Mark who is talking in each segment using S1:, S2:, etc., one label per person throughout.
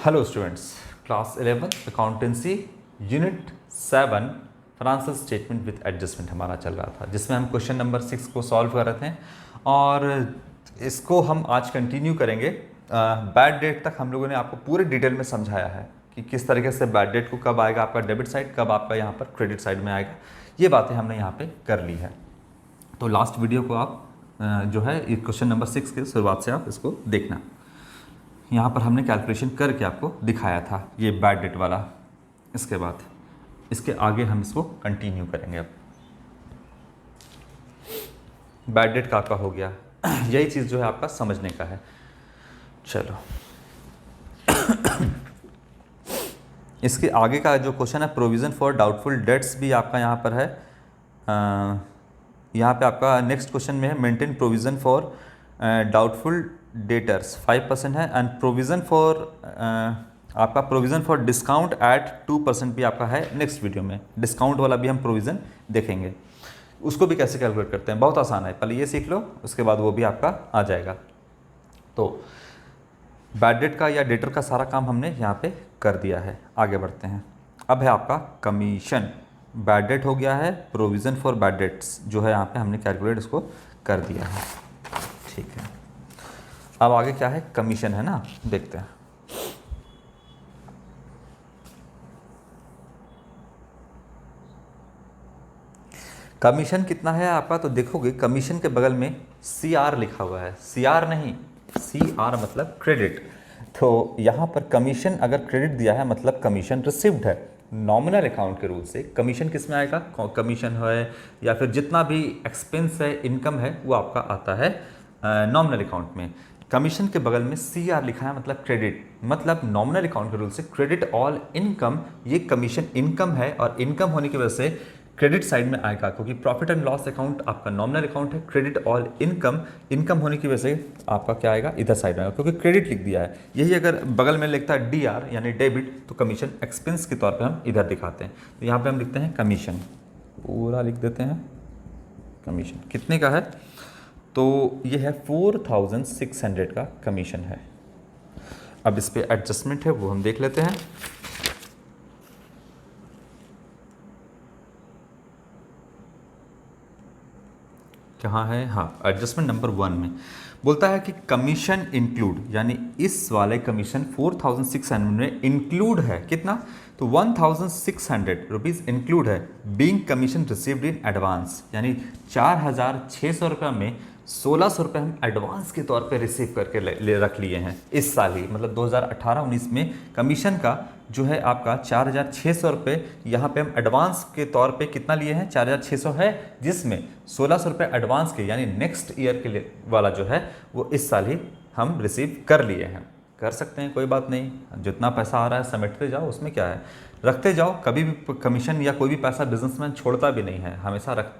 S1: Hello students, class 11 accountancy unit 7 financial statement with adjustment हमारा चल रहा था, जिसमें हम क्वेश्चन नंबर 6 को सॉल्व कर रहे थे और इसको हम आज कंटिन्यू करेंगे। बैड डेट तक हम लोगों ने आपको पूरे डिटेल में समझाया है कि किस तरीके से बैड डेट को कब आएगा आपका डेबिट साइड, कब आपका यहाँ पर क्रेडिट साइड में आएगा। ये बातें हमने यहाँ पे कर ली है। तो लास्ट वीडियो को आप जो है क्वेश्चन नंबर 6 के शुरुआत से आप इसको देखना। यहाँ पर हमने कैलकुलेशन करके आपको दिखाया था ये बैड डेट वाला। इसके बाद इसके आगे हम इसको कंटिन्यू करेंगे। अब बैड डेट का हो गया, यही चीज़ जो है आपका समझने का है। चलो इसके आगे का जो क्वेश्चन है प्रोविज़न फॉर डाउटफुल डेट्स भी आपका यहाँ पर है। यहाँ पे आपका नेक्स्ट क्वेश्चन में है maintain provision for doubtful debtors 5% है एंड प्रोविज़न फॉर आपका प्रोविज़न फॉर डिस्काउंट एट 2% भी आपका है। नेक्स्ट वीडियो में डिस्काउंट वाला भी हम प्रोविज़न देखेंगे, उसको भी कैसे कैलकुलेट करते हैं। बहुत आसान है, पहले ये सीख लो, उसके बाद वो भी आपका आ जाएगा। तो बैड डेट का या डेटर का सारा काम हमने यहाँ पे कर दिया है। आगे बढ़ते हैं। अब है आपका कमीशन। बैड डेट हो गया है, प्रोविज़न फॉर बैड डेट्स जो है यहाँ पे हमने कैलकुलेट इसको कर दिया है। ठीक है, अब आगे क्या है, कमीशन है ना, देखते हैं। कमीशन कितना है आपका, तो देखोगे कमीशन के बगल में CR लिखा हुआ है। CR नहीं, CR मतलब क्रेडिट। तो यहाँ पर कमीशन अगर क्रेडिट दिया है मतलब कमीशन रिसीव्ड है। नॉमिनल अकाउंट के रूल से कमीशन किस में आएगा, कमीशन है या फिर जितना भी एक्सपेंस है, इनकम है, वो आपका आता है नॉमिनल अकाउंट में। कमीशन के बगल में CR लिखा है मतलब क्रेडिट, मतलब नॉमिनल अकाउंट के रूल से क्रेडिट ऑल इनकम, ये कमीशन इनकम है और इनकम होने की वजह से क्रेडिट साइड में आएगा, क्योंकि प्रॉफिट एंड लॉस अकाउंट आपका नॉमिनल अकाउंट है। क्रेडिट ऑल इनकम, इनकम होने की वजह से आपका क्या आएगा, इधर साइड में आएगा, क्योंकि क्रेडिट लिख दिया है। यही अगर बगल में लिखता है DR यानी डेबिट, तो कमीशन एक्सपेंस के तौर पे हम इधर दिखाते हैं। तो यहाँ पे हम लिखते हैं कमीशन, पूरा लिख देते हैं। कमीशन कितने का है, तो ये है 4600 का कमीशन है। अब इस पे एडजस्टमेंट है, वो हम देख लेते हैं। कहाँ है, हाँ, एडजस्टमेंट नंबर 1 में बोलता है कि कमीशन इंक्लूड, यानी इस वाले कमीशन 4600 में इंक्लूड है कितना, तो 1600 रुपीज़ इंक्लूड है being commission received in advance, यानी 4600 रुपये में 1600 रुपये हम एडवांस के तौर पे रिसीव करके ले रख लिए हैं इस साल ही, मतलब 2018-19 में कमीशन का जो है आपका 4600 रुपये यहाँ पे हम एडवांस के तौर पे कितना लिए हैं, 4600 है, जिसमें 1600 रुपये एडवांस के यानी नेक्स्ट ईयर के लिए वाला जो है वो इस साल ही हम रिसीव कर लिए हैं। कर सकते हैं, कोई बात नहीं, जितना पैसा आ रहा है समेटते जाओ, उसमें क्या है, रखते जाओ। कभी भी कमीशन या कोई भी पैसा बिजनेसमैन छोड़ता भी नहीं है, हमेशा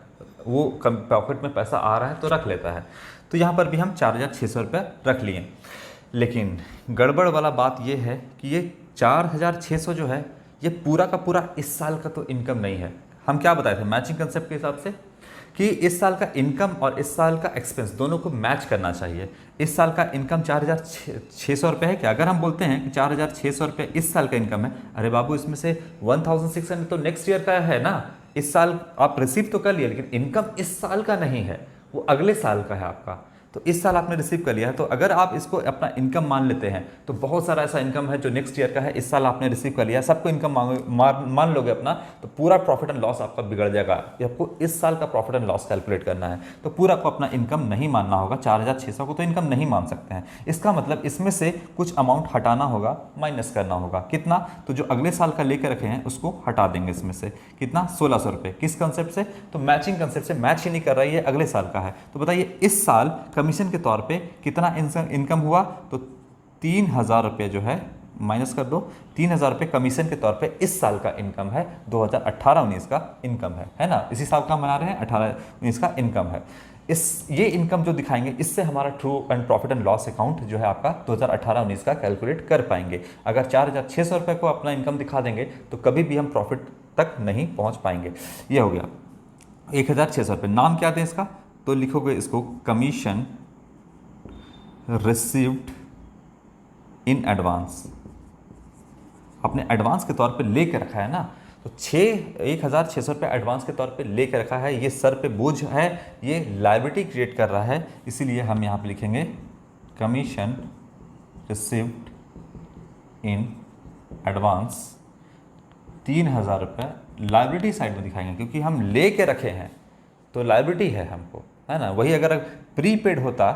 S1: वो पॉकेट में पैसा आ रहा है तो रख लेता है। तो यहाँ पर भी हम 4600 रुपये रख लिए। लेकिन गड़बड़ वाला बात ये है कि ये 4600 जो है ये पूरा का पूरा इस साल का तो इनकम नहीं है। हम क्या बताए थे मैचिंग कंसेप्ट के हिसाब से कि इस साल का इनकम और इस साल का एक्सपेंस दोनों को मैच करना चाहिए। इस साल का इनकम 4600 रुपये है क्या, अगर हम बोलते हैं कि 4600 रुपये इस साल का इनकम है, अरे बाबू इसमें से 1600 तो नेक्स्ट ईयर का है ना, इस साल आप रिसीव तो कर लिया, लेकिन इनकम इस साल का नहीं है, वो अगले साल का है आपका। तो इस साल आपने रिसीव कर लिया है, तो अगर आप इसको अपना इनकम मान लेते हैं तो बहुत सारा ऐसा इनकम है जो नेक्स्ट ईयर का है, इस साल आपने रिसीव कर लिया, सबको इनकम मान लोगे अपना, तो पूरा प्रॉफिट एंड लॉस आपका बिगड़ जाएगा। आपको इस साल का प्रॉफिट एंड लॉस कैलकुलेट करना है, तो पूरा को अपना इनकम नहीं मानना होगा। 4600 को तो इनकम नहीं मान सकते हैं। इसका मतलब इसमें से कुछ अमाउंट हटाना होगा, माइनस करना होगा। कितना, तो जो अगले साल का लेकर रखे हैं उसको हटा देंगे इसमें से। कितना, 1600 रुपये। किस कंसेप्ट से, तो मैचिंग कंसेप्ट से, मैच ही नहीं कर रहा है, ये अगले साल का है। तो बताइए इस साल कमीशन के तौर पे कितना इनकम हुआ, तो 3000 रुपये जो है माइनस कर दो। 3000 रुपये कमीशन के तौर पे इस साल का इनकम है, 2018-19 का इनकम है ना, इसी साल का मना रहे हैं, 18-19 का इनकम है। ये इनकम जो दिखाएंगे इससे हमारा true and profit and loss account जो है आपका 2018-19 का कैलकुलेट कर पाएंगे। अगर 4600 रुपये को अपना इनकम दिखा देंगे तो कभी भी हम प्रॉफिट तक नहीं पहुंच पाएंगे। ये हो गया 1600 रुपये। नाम क्या दें इसका, तो लिखोगे इसको कमीशन रिसीव्ड इन एडवांस। अपने एडवांस के तौर पे ले के रखा है ना, तो 1,600 रुपये एडवांस के तौर पे ले के रखा है, ये सर पे बोझ है, ये लायबिलिटी क्रिएट कर रहा है, इसीलिए हम यहाँ पे लिखेंगे कमीशन रिसिव्ड इन एडवांस 3,000 रुपये लायबिलिटी साइड में दिखाएंगे, क्योंकि हम ले के रखे हैं तो लायबिलिटी है हमको, है ना। वही अगर प्रीपेड होता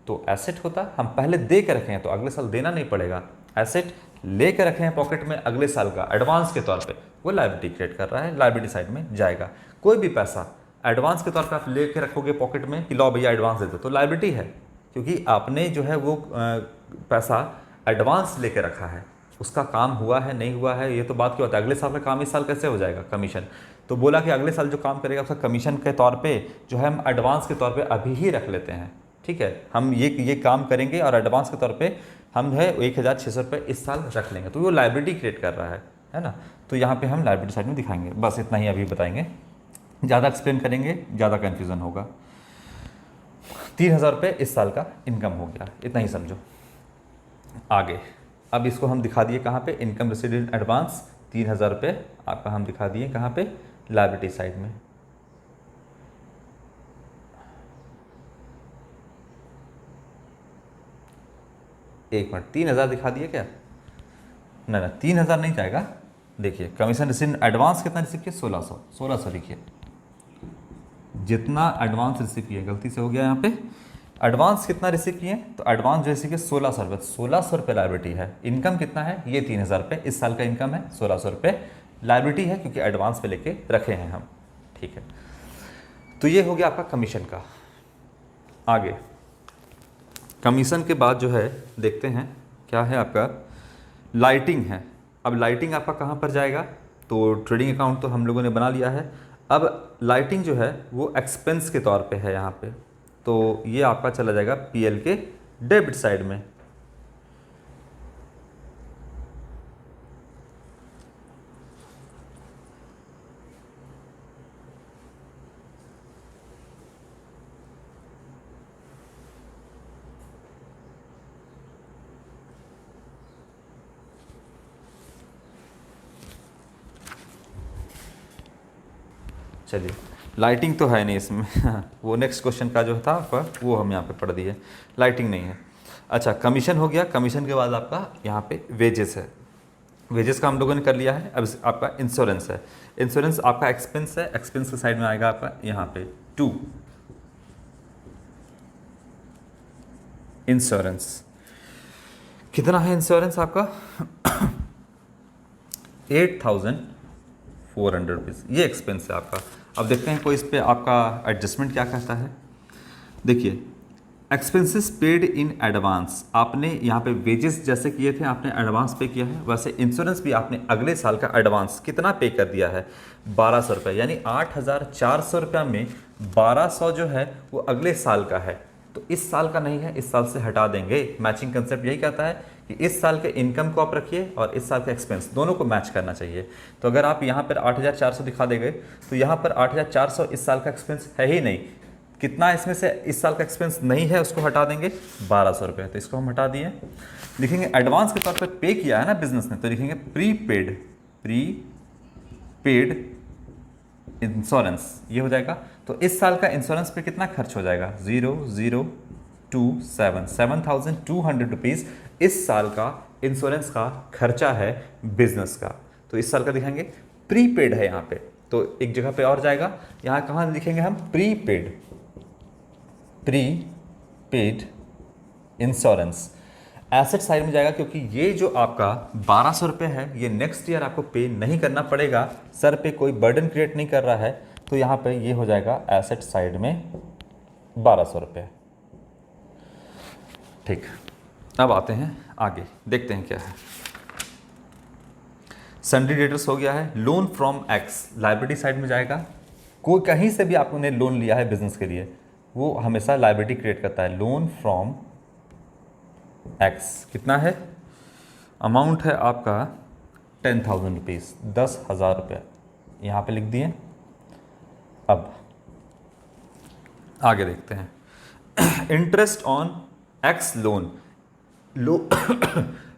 S1: तो एसेट होता, हम पहले दे के रखे हैं तो अगले साल देना नहीं पड़ेगा। एसेट ले के रखे हैं पॉकेट में अगले साल का एडवांस के तौर पे, वो लायबिलिटी क्रिएट कर रहा है, लायबिलिटी साइड में जाएगा। कोई भी पैसा एडवांस के तौर पे आप ले के रखोगे पॉकेट में कि लो भैया एडवांस दे दो, तो लायबिलिटी है, क्योंकि आपने जो है वो पैसा एडवांस लेके रखा है, उसका काम हुआ है नहीं हुआ है ये तो बात क्या होता है, अगले साल का काम इस साल कैसे हो जाएगा कमीशन। तो बोला कि अगले साल जो काम करेगा उसका कमीशन के तौर पे जो है हम एडवांस के तौर पे अभी ही रख लेते हैं, ठीक है। हम ये काम करेंगे और एडवांस के तौर पे हम है 1,600 रुपये इस साल रख लेंगे, तो वो लायबिलिटी क्रिएट कर रहा है ना। तो यहाँ पे हम लायबिलिटी साइड में दिखाएंगे, बस इतना ही अभी बताएंगे, ज़्यादा एक्सप्लेन करेंगे ज़्यादा कन्फ्यूज़न होगा। 3,000 रुपये इस साल का इनकम हो गया, इतना ही समझो। आगे अब इसको हम दिखा दिए कहाँ पे, इनकम रिसीव्ड इन एडवांस 3,000 रुपये आपका हम दिखा दिए कहाँ पे, लायबिलिटी साइड में। एक मिनट, 3,000 दिखा दिए क्या? ना 3,000 नहीं जाएगा। देखिए कमीशन रिसीव एडवांस कितना रिसीव किया, 1600 लिखिए, जितना एडवांस रिसीव किए, गलती से हो गया यहाँ पे, एडवांस कितना रिसीव किए, तो एडवांस जो रिसीव किए 1600 रुपये, 1600 रुपये लायबिलिटी है। इनकम कितना है, ये 3,000 रुपये इस साल का इनकम है, 1600 रुपये लायबिलिटी है क्योंकि एडवांस पे लेके रखे हैं हम, ठीक है। तो ये हो गया आपका कमीशन का। आगे कमीशन के बाद जो है देखते हैं क्या है आपका, लाइटिंग है। अब लाइटिंग आपका कहाँ पर जाएगा, तो ट्रेडिंग अकाउंट तो हम लोगों ने बना लिया है, अब लाइटिंग जो है वो एक्सपेंस के तौर पे है यहाँ पे, तो ये आपका चला जाएगा पीएल के डेबिट साइड में। चलिए लाइटिंग तो है नहीं इसमें वो नेक्स्ट क्वेश्चन का जो था आपका वो हम यहाँ पे पढ़ दिए, लाइटिंग नहीं है। अच्छा कमीशन हो गया, कमीशन के बाद आपका यहाँ पे वेजेस है, वेजेस का हम लोगों ने कर लिया है। अब आपका इंश्योरेंस है, इंश्योरेंस आपका एक्सपेंस है, एक्सपेंस के साइड में आएगा आपका यहाँ पे 2 इंश्योरेंस। कितना है इंश्योरेंस आपका 8,400 रुपीज़, ये एक्सपेंस है आपका। अब देखते हैं कोई इस पर आपका एडजस्टमेंट क्या कहता है। देखिए एक्सपेंसेस पेड इन एडवांस, आपने यहाँ पे वेजेस जैसे किए थे आपने एडवांस पे किया है, वैसे इंश्योरेंस भी आपने अगले साल का एडवांस कितना पे कर दिया है 1,200 रुपये, यानी 8,400 रुपये में 1,200 जो है वो अगले साल का है, तो इस साल का नहीं है, इस साल से हटा देंगे। मैचिंग कंसेप्ट यही कहता है कि इस साल के इनकम को आप रखिए और इस साल का एक्सपेंस दोनों को मैच करना चाहिए। तो अगर आप यहाँ पर 8,400 दिखा देंगे तो यहाँ पर 8,400 इस साल का एक्सपेंस है ही नहीं, कितना इसमें से इस साल का एक्सपेंस नहीं है उसको हटा देंगे 1,200 रुपये, तो इसको हम हटा दिए। लिखेंगे एडवांस के तौर पे पे किया है ना बिजनेस ने, तो लिखेंगे प्रीपेड इंश्योरेंस, ये हो जाएगा। तो इस साल का इंश्योरेंस पे कितना खर्च हो जाएगा 7,200 रुपीज़ इस साल का इंश्योरेंस का खर्चा है बिजनेस का, तो इस साल का दिखाएंगे प्रीपेड है यहाँ पे, तो एक जगह पे और जाएगा, यहाँ कहाँ लिखेंगे हम प्रीपेड इंश्योरेंस, एसेट साइड में जाएगा, क्योंकि ये जो आपका 1,200 रुपये है ये नेक्स्ट ईयर आपको पे नहीं करना पड़ेगा, सर पे कोई बर्डन क्रिएट नहीं कर रहा है, तो यहाँ पे ये हो जाएगा एसेट साइड में 1,200 रुपये। ठीक, अब आते हैं आगे, देखते हैं क्या है। सन्ड्री डेटर्स हो गया है, loan from x liability side में जाएगा, कोई कहीं से भी आपने लोन लिया है बिजनेस के लिए वो हमेशा लाइबिलिटी क्रिएट करता है। लोन फ्रॉम एक्स कितना है, अमाउंट है आपका 10,000 रुपीज़, 10,000 रुपये यहाँ पे लिख दिए। अब आगे देखते हैं interest on x loan,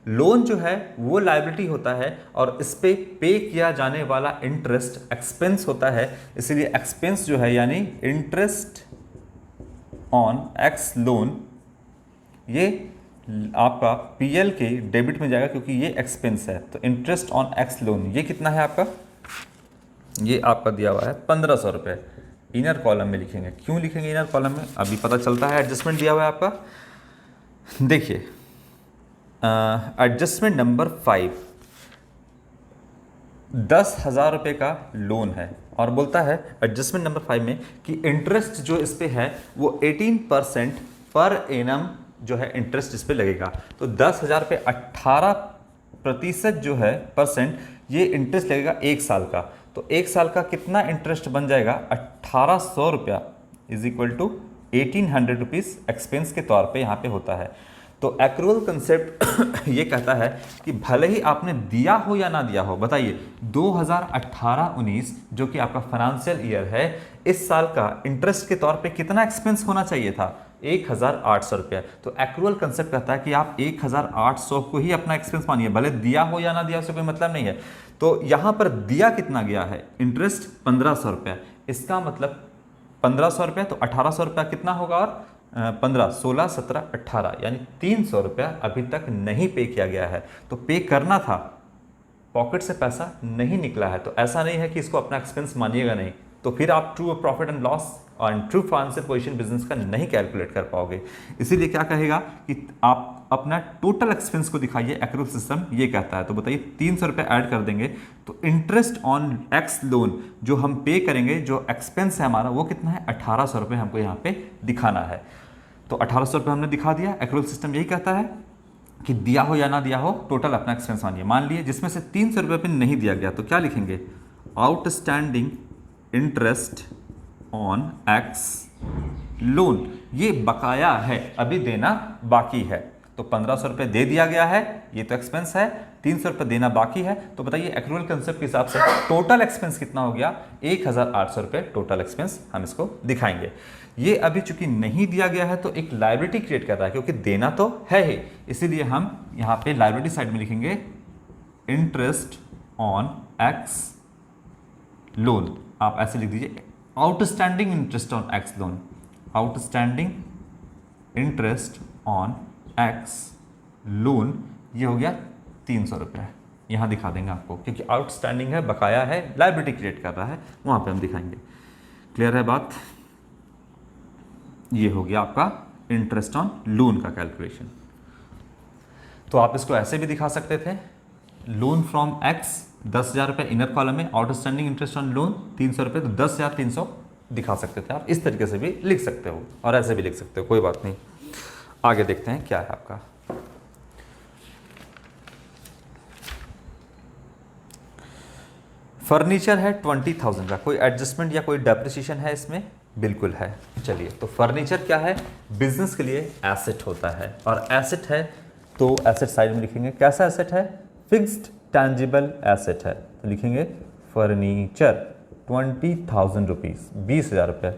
S1: loan जो है वो लायबिलिटी होता है और इस पे किया जाने वाला इंटरेस्ट एक्सपेंस होता है, इसीलिए एक्सपेंस जो है यानी इंटरेस्ट ऑन एक्स लोन ये आपका पीएल के डेबिट में जाएगा क्योंकि ये एक्सपेंस है। तो इंटरेस्ट ऑन एक्स लोन ये कितना है आपका, ये आपका दिया हुआ है 1500 रुपये। इनर कॉलम में लिखेंगे, क्यों लिखेंगे इनर कॉलम में अभी पता चलता है। एडजस्टमेंट दिया हुआ है आपका, देखिए एडजस्टमेंट नंबर 5, 10,000 रुपये का लोन है और बोलता है एडजस्टमेंट नंबर 5 में कि इंटरेस्ट जो इस पे है वो 18% पर एनम जो है इंटरेस्ट इस पे लगेगा। तो 10,000 पे 18% जो है परसेंट ये इंटरेस्ट लगेगा एक साल का। तो एक साल का कितना इंटरेस्ट बन जाएगा, 1800 रुपया is equal to 1800 rupees expense के तौर पे यहाँ पे होता है। तो एक्रूअल कंसेप्ट ये कहता है कि भले ही आपने दिया हो या ना दिया हो, बताइए 2018-19 जो कि आपका फाइनेंशियल ईयर है, इस साल का इंटरेस्ट के तौर पे कितना एक्सपेंस होना चाहिए था, 1800 रुपया। तो एक्रूअल कंसेप्ट कहता है कि आप 1800 को ही अपना एक्सपेंस मानिए, भले दिया हो या ना दिया उससे कोई मतलब नहीं है। तो यहाँ पर दिया कितना गया है, इंटरेस्ट 1500 रुपया, इसका मतलब 1500 रुपया तो 1800 रुपया कितना होगा, और 15, 16, 17, 18 यानी 300 रुपया अभी तक नहीं पे किया गया है। तो पे करना था, पॉकेट से पैसा नहीं निकला है, तो ऐसा नहीं है कि इसको अपना एक्सपेंस मानिएगा नहीं, तो फिर आप ट्रू प्रॉफिट एंड लॉस और ट्रू फाइनेंशियल पोजीशन बिजनेस का नहीं कैलकुलेट कर पाओगे। इसीलिए क्या कहेगा कि आप अपना टोटल एक्सपेंस को दिखाइए, एक्रूअल सिस्टम ये कहता है। तो बताइए 300 रुपये ऐड कर देंगे तो इंटरेस्ट ऑन एक्स लोन जो हम पे करेंगे, जो एक्सपेंस है हमारा वो कितना है, 1800 रुपये हमको यहाँ पे दिखाना है। तो 1800 रुपये हमने दिखा दिया। एक्रूअल सिस्टम यही कहता है कि दिया हो या ना दिया हो टोटल अपना एक्सपेंस मानिए। मान लिए जिसमें से 300 रुपये पे नहीं दिया गया तो क्या लिखेंगे, outstanding interest on x loan, ये बकाया है, अभी देना बाकी है। तो 1500 रुपये दे दिया गया है, ये तो एक्सपेंस है, 300 रुपये देना बाकी है। तो बताइए एक्रूअल कंसेप्ट के हिसाब से टोटल एक्सपेंस कितना हो गया, 1800 रुपये टोटल एक्सपेंस हम इसको दिखाएंगे। ये अभी चूंकि नहीं दिया गया है तो एक लायबिलिटी क्रिएट कर रहा है, क्योंकि देना तो है ही, इसीलिए हम यहाँ पे लायबिलिटी साइड में लिखेंगे इंटरेस्ट ऑन एक्स लोन। आप ऐसे लिख दीजिए outstanding interest on x loan, outstanding interest on x loan, ये हो गया 300 रुपये। यहाँ दिखा देंगे आपको, क्योंकि आउटस्टैंडिंग है, बकाया है, लायबिलिटी क्रिएट कर रहा है, वहाँ पे हम दिखाएंगे। क्लियर है बात। ये हो गया आपका इंटरेस्ट ऑन लोन का कैलकुलेशन। तो आप इसको ऐसे भी दिखा सकते थे, लोन फ्रॉम एक्स 10,000 रुपये इनर कॉलम में, आउटस्टैंडिंग इंटरेस्ट ऑन लोन 300 रुपये, तो 10,300 दिखा सकते थे। आप इस तरीके से भी लिख सकते हो और ऐसे भी लिख सकते हो, कोई बात नहीं। आगे देखते हैं क्या है आपका। फर्नीचर है 20,000 का, कोई एडजस्टमेंट या कोई डेप्रिसिएशन है इसमें, बिल्कुल है। चलिए, तो फर्नीचर क्या है, बिजनेस के लिए एसेट होता है, और एसेट है तो एसेट साइड में लिखेंगे कैसा एसेट है, फिक्स्ड टैंजिबल एसेट है। तो लिखेंगे फर्नीचर 20,000 रुपीज़, 20,000 रुपये,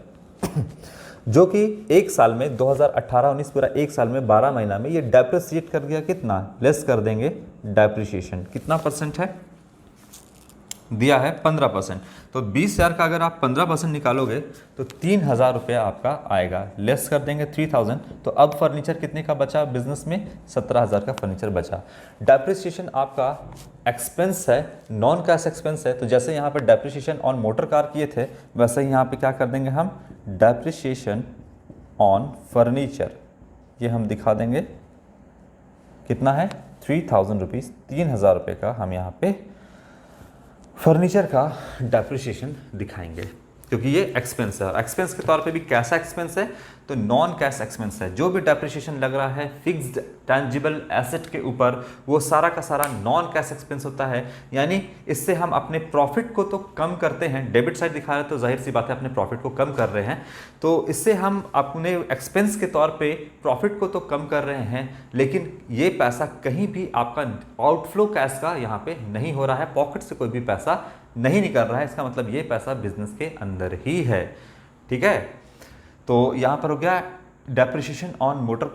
S1: जो कि एक साल में 2018-19 पूरा एक साल में 12 महीना में ये डेप्रिसिएट कर गया, कितना लेस कर देंगे डेप्रिसिएशन, कितना परसेंट है दिया है 15%। तो 20,000 का अगर आप 15% निकालोगे तो 3,000 रुपया आपका आएगा, लेस कर देंगे 3,000। तो अब फर्नीचर कितने का बचा बिजनेस में, 17,000 का फर्नीचर बचा। डेप्रिसिएशन आपका एक्सपेंस है, नॉन कैश एक्सपेंस है। तो जैसे यहाँ पर डेप्रिसिएशन ऑन मोटर कार किए थे, वैसे ही यहाँ पे क्या कर देंगे हम, डेप्रिसिएशन ऑन फर्नीचर, ये हम दिखा देंगे कितना है 3,000 रुपीज़, 3,000 रुपये का हम यहाँ पे फर्नीचर का डेप्रिसिएशन दिखाएंगे, क्योंकि ये एक्सपेंस है। और एक्सपेंस के तौर पे भी कैसा एक्सपेंस है, तो नॉन कैश एक्सपेंस है। जो भी डेप्रिसिएशन लग रहा है फिक्स्ड टैंजिबल एसेट के ऊपर, वो सारा का सारा नॉन कैश एक्सपेंस होता है। यानी इससे हम अपने प्रॉफिट को तो कम करते हैं, डेबिट साइड दिखा रहे हैं तो जाहिर सी बात है अपने प्रॉफिट को कम कर रहे हैं, तो इससे हम अपने एक्सपेंस के तौर पे प्रॉफिट को तो कम कर रहे हैं, लेकिन ये पैसा कहीं भी आपका आउटफ्लो कैश का यहाँ पे नहीं हो रहा है, पॉकेट से कोई भी पैसा नहीं निकल रहा है। इसका मतलब ये पैसा बिजनेस के अंदर ही है। ठीक है, तो यहाँ पर हो गया डेप्रिसिएशन ऑन मोटर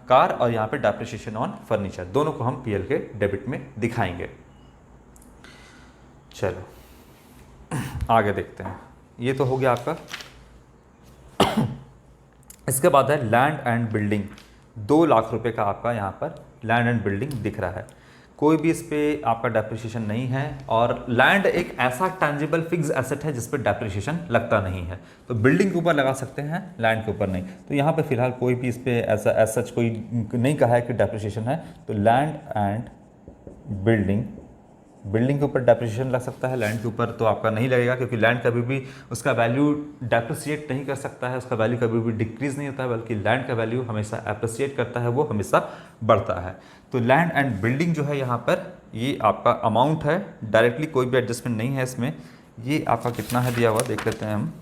S1: कार और यहाँ पे डेप्रिसिएशन ऑन फर्नीचर, दोनों को हम पीएल के डेबिट में दिखाएंगे। चलो आगे देखते हैं। ये तो हो गया आपका। इसके बाद है लैंड एंड बिल्डिंग। 2 लाख रुपए का आपका यहाँ पर लैंड एंड बिल्डिंग दिख रहा है। कोई भी इस पे आपका डेप्रिसिएशन नहीं है, और लैंड एक ऐसा टैंजिबल फिक्स एसेट है जिस पे डेप्रिसिएशन लगता नहीं है। तो बिल्डिंग के ऊपर लगा सकते हैं, लैंड के ऊपर नहीं। तो यहाँ पे फिलहाल कोई भी इस पे ऐसा सच कोई नहीं कहा है कि डेप्रिसिएशन है। तो लैंड एंड बिल्डिंग, बिल्डिंग के ऊपर डेप्रिसिएशन लग सकता है, लैंड के ऊपर तो आपका नहीं लगेगा, क्योंकि लैंड कभी भी उसका वैल्यू डेप्रिसिएट नहीं कर सकता है, उसका वैल्यू कभी भी डिक्रीज नहीं होता है, बल्कि लैंड का वैल्यू हमेशा एप्रिसिएट करता है, वो हमेशा बढ़ता है। तो लैंड एंड बिल्डिंग जो है यहाँ पर, ये आपका अमाउंट है, डायरेक्टली कोई भी एडजस्टमेंट नहीं है इसमें। ये आपका कितना है दिया हुआ देख लेते हैं हम,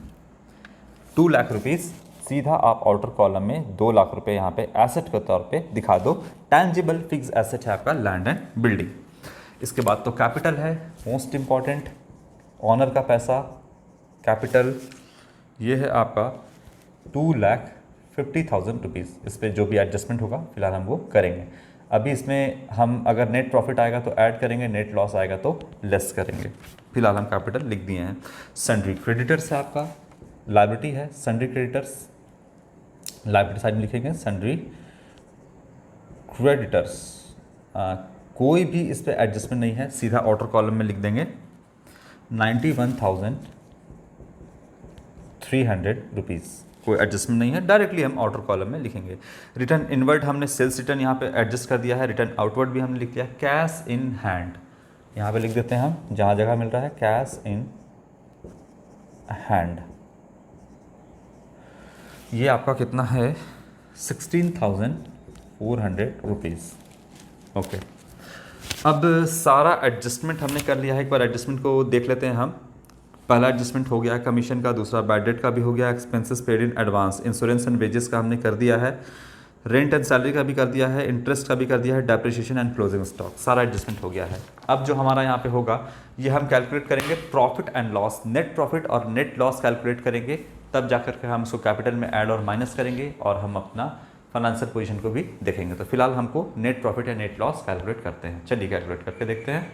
S1: 2 लाख रुपीज़। सीधा आप आउटर कॉलम में 2 लाख रुपए यहाँ पे एसेट के तौर पे दिखा दो। टैंजिबल फिक्स एसेट है आपका लैंड एंड बिल्डिंग। इसके बाद तो कैपिटल है, मोस्ट इम्पॉर्टेंट, ऑनर का पैसा, कैपिटल। ये है आपका 2,50,000 रुपीज़। इस पर जो भी एडजस्टमेंट होगा फिलहाल हम वो करेंगे। अभी इसमें हम अगर नेट प्रॉफिट आएगा तो ऐड करेंगे, नेट लॉस आएगा तो लेस करेंगे। फिलहाल हम कैपिटल लिख दिए हैं। सन्ड्री क्रेडिटर्स है आपका, लायबिलिटी है सन्ड्री क्रेडिटर्स, लायबिलिटी साइड में लिखेंगे सन्ड्री क्रेडिटर्स। कोई भी इस पर एडजस्टमेंट नहीं है, सीधा आउटर कॉलम में लिख देंगे 91,300 रुपीज़। कोई एडजस्टमेंट नहीं है, डायरेक्टली हम आउटर कॉलम में लिखेंगे। रिटर्न इनवर्ड हमने सेल्स रिटर्न यहाँ पे एडजस्ट कर दिया है, रिटर्न आउटवर्ड भी हमने लिख दिया। कैश इन हैंड यहाँ पे लिख देते हैं हम, जहाँ जगह मिल रहा है कैश इन हैंड। ये आपका कितना है, 16,400 रुपीज़। ओके, अब सारा एडजस्टमेंट हमने कर लिया है। एक बार एडजस्टमेंट को देख लेते हैं हम। पहला एडजस्टमेंट हो गया है कमीशन का, दूसरा बैड डेट का भी हो गया, expenses paid in advance, insurance and wages का हमने कर दिया है, रेंट एंड सैलरी का भी कर दिया है, इंटरेस्ट का भी कर दिया है, डेप्रिसिएशन एंड क्लोजिंग स्टॉक, सारा एडजस्टमेंट हो गया है। अब जो हमारा यहाँ पे होगा, ये हम कैलकुलेट करेंगे profit and loss, net profit और नेट लॉस कैलकुलेट करेंगे, तब जाकर के हम उसको कैपिटल में ऐड और माइनस करेंगे, और हम अपना फाइनेंशियल पोजीशन को भी देखेंगे। तो फिलहाल हमको नेट प्रॉफिट या नेट लॉस कैलकुलेट करते हैं। चलिए कैलकुलेट करके देखते हैं।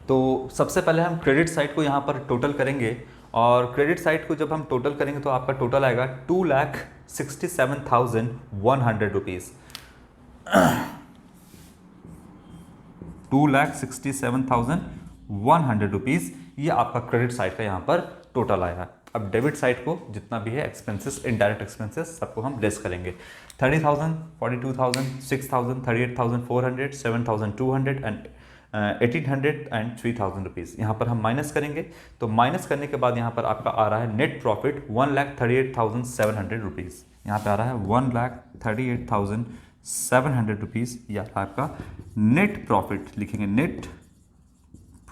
S1: तो सबसे पहले हम क्रेडिट साइड को यहाँ पर टोटल करेंगे, और क्रेडिट साइड को जब हम टोटल करेंगे तो आपका टोटल आएगा 2,67,100 रुपीज़। 2,67,100 रुपीज़ ये आपका क्रेडिट साइड का यहाँ पर टोटल आया। अब डेबिट साइड को जितना भी है एक्सपेंसेस, इनडायरेक्ट एक्सपेंसेस, सबको हम लेस करेंगे। 30,000, 42,000, 6,000, 38,400, 7,200 एंड 1,800 एंड 3,000 रुपीज़ यहाँ पर हम माइनस करेंगे। तो माइनस करने के बाद यहाँ पर आपका आ रहा है नेट प्रॉफिट 1,38,700 रुपीज़। यहाँ पे आ रहा है 1,38,700 रुपीज़। या आपका नेट प्रॉफिट लिखेंगे, नेट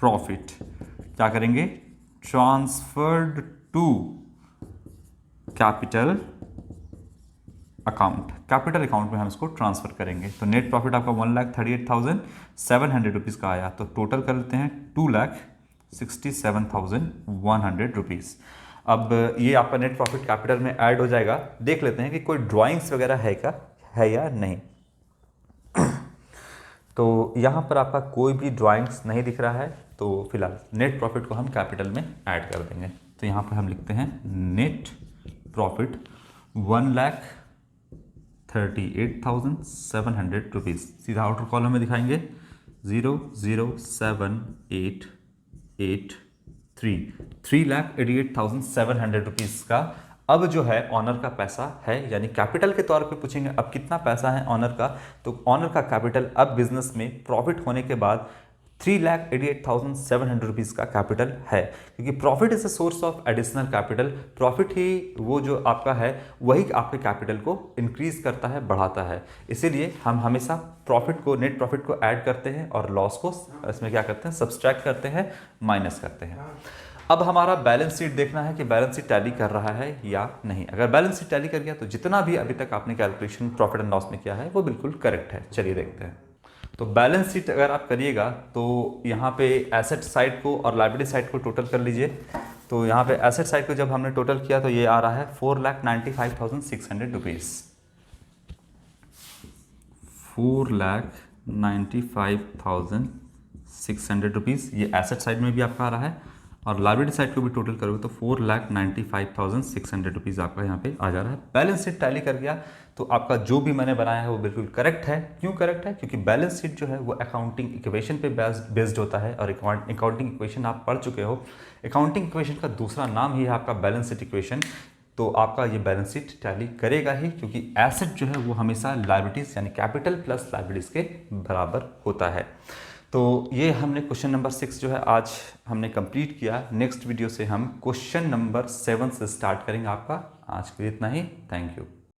S1: प्रॉफिट क्या करेंगे, transferred to capital account, capital account में हम इसको ट्रांसफर करेंगे। तो नेट प्रॉफिट आपका 1,38,700 रुपीज़ का आया। तो टोटल कर लेते हैं 2,67,100 रुपीज़। अब ये आपका नेट प्रॉफिट कैपिटल में ऐड हो जाएगा। देख लेते हैं कि कोई ड्राइंग्स वगैरह है या नहीं। तो यहाँ पर आपका कोई भी ड्राइंग्स नहीं दिख रहा है, तो फिलहाल नेट प्रॉफिट को हम कैपिटल में ऐड कर देंगे। तो यहाँ पर हम लिखते हैं नेट प्रॉफिट 1,38,700 रुपीज़। सीधा आउटर कॉलम में दिखाएंगे 0,07883, 3,88,700 रुपीज़ का। अब जो है ऑनर का पैसा है, यानी कैपिटल के तौर पे पूछेंगे अब कितना पैसा है ऑनर का, तो ऑनर का कैपिटल अब बिजनेस में प्रॉफिट होने के बाद 3,88,700 रुपीज़ का कैपिटल है, क्योंकि profit is a source of additional capital. Profit ही वो जो आपका है वही आपके कैपिटल को इंक्रीज करता है, बढ़ाता है। इसीलिए हम हमेशा प्रॉफिट को, नेट प्रॉफिट को ऐड करते हैं और लॉस को इसमें क्या करते हैं, सब्सट्रैक्ट करते हैं, माइनस करते हैं। अब हमारा बैलेंस शीट देखना है कि बैलेंस शीट टैली कर रहा है या नहीं। अगर बैलेंस शीट टैली कर गया तो जितना भी अभी तक आपने कैलकुलेशन प्रॉफिट एंड लॉस में किया है वो बिल्कुल करेक्ट है। चलिए देखते हैं। तो बैलेंस शीट अगर आप करिएगा तो यहाँ पे एसेट साइड को और लायबिलिटी साइड को टोटल कर लीजिए। तो यहाँ पे एसेट साइड को जब हमने टोटल किया तो ये आ रहा है 4,95,600 रुपीज़। 4,95,600 रुपीज़, ये एसेट साइड में भी आपका आ रहा है और लाइबिलिटी साइड को भी टोटल करोगे तो 4,95,600 रुपीज़ आपका यहाँ पे आ जा रहा है। बैलेंस शीट टैली कर गया तो आपका जो भी मैंने बनाया है वो बिल्कुल करेक्ट है। क्यों करेक्ट है? क्योंकि बैलेंस शीट जो है वो अकाउंटिंग इक्वेशन पे बेस्ड होता है और अकाउंटिंग इक्वेशन आप पढ़ चुके हो। अकाउंटिंग इक्वेशन का दूसरा नाम ही है आपका बैलेंस शीट इक्वेशन। तो आपका ये बैलेंस शीट टैली करेगा ही, क्योंकि एसेट जो है वो हमेशा लायबिलिटीज़ यानी कैपिटल प्लस लायबिलिटीज़ के बराबर होता है। तो ये हमने क्वेश्चन नंबर 6 जो है आज हमने कंप्लीट किया। नेक्स्ट वीडियो से हम क्वेश्चन नंबर 7 से स्टार्ट करेंगे। आपका आज के लिए इतना ही। Thank you.